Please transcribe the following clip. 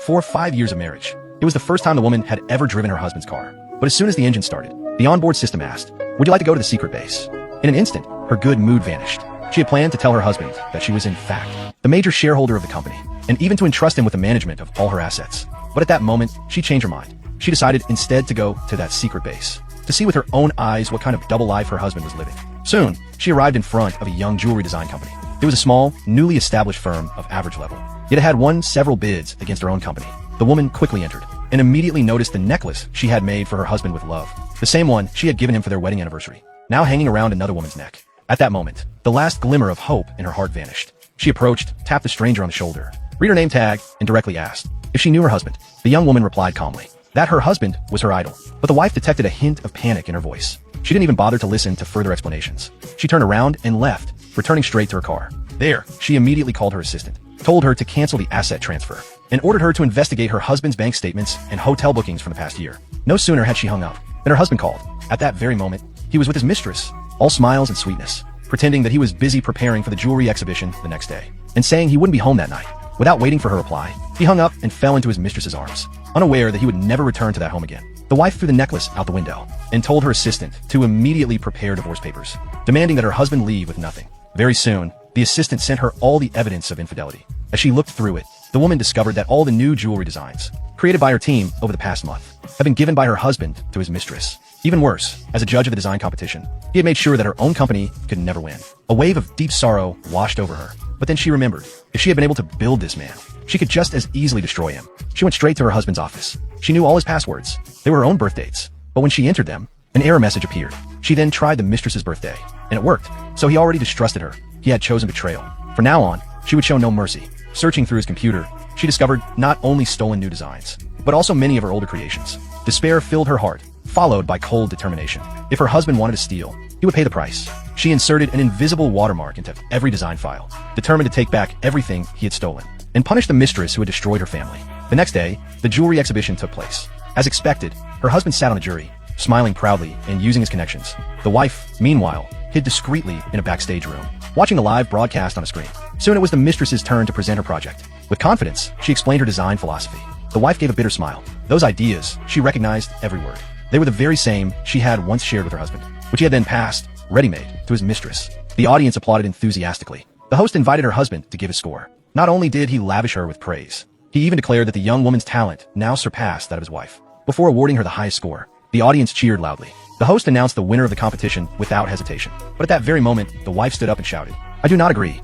for 5 years of marriage. It was the first time the woman had ever driven her husband's car. But as soon as the engine started, the onboard system asked, "Would you like to go to the secret base?" In an instant, her good mood vanished. She had planned to tell her husband that she was in fact the major shareholder of the company, and even to entrust him with the management of all her assets. But at that moment, she changed her mind. She decided instead to go to that secret base, to see with her own eyes what kind of double life her husband was living. Soon, she arrived in front of a young jewelry design company. It was a small, newly established firm of average level. Yet it had won several bids against her own company. The woman quickly entered, and immediately noticed the necklace she had made for her husband with love, the same one she had given him for their wedding anniversary, now hanging around another woman's neck. At that moment, the last glimmer of hope in her heart vanished. She approached, tapped the stranger on the shoulder, read her name tag, and directly asked if she knew her husband. The young woman replied calmly that her husband was her idol, but the wife detected a hint of panic in her voice. She didn't even bother to listen to further explanations. She turned around and left, returning straight to her car. There, she immediately called her assistant, told her to cancel the asset transfer, and ordered her to investigate her husband's bank statements and hotel bookings from the past year. No sooner had she hung up than her husband called. At that very moment, he was with his mistress, all smiles and sweetness, pretending that he was busy preparing for the jewelry exhibition the next day, and saying he wouldn't be home that night. Without waiting for her reply, he hung up and fell into his mistress's arms, unaware that he would never return to that home again. The wife threw the necklace out the window and told her assistant to immediately prepare divorce papers, demanding that her husband leave with nothing. Very soon, the assistant sent her all the evidence of infidelity. As she looked through it, the woman discovered that all the new jewelry designs, created by her team over the past month, had been given by her husband to his mistress. Even worse, as a judge of the design competition, he had made sure that her own company could never win. A wave of deep sorrow washed over her. But then she remembered, if she had been able to build this man, she could just as easily destroy him. She went straight to her husband's office. She knew all his passwords. They were her own birth dates. But when she entered them, an error message appeared. She then tried the mistress's birthday, and it worked. So he already distrusted her. He had chosen betrayal. From now on, she would show no mercy. Searching through his computer, she discovered not only stolen new designs, but also many of her older creations. Despair filled her heart, followed by cold determination. If her husband wanted to steal, he would pay the price. She inserted an invisible watermark into every design file, determined to take back everything he had stolen, and punish the mistress who had destroyed her family. The next day, the jewelry exhibition took place. As expected, her husband sat on the jury, smiling proudly and using his connections. The wife, meanwhile, hid discreetly in a backstage room, watching the live broadcast on a screen. Soon it was the mistress's turn to present her project. With confidence, she explained her design philosophy. The wife gave a bitter smile. Those ideas, she recognized every word. They were the very same she had once shared with her husband, which he had then passed, ready-made, to his mistress. The audience applauded enthusiastically. The host invited her husband to give his score. Not only did he lavish her with praise, he even declared that the young woman's talent now surpassed that of his wife. Before awarding her the highest score, the audience cheered loudly. The host announced the winner of the competition without hesitation. But at that very moment, the wife stood up and shouted, "I do not agree."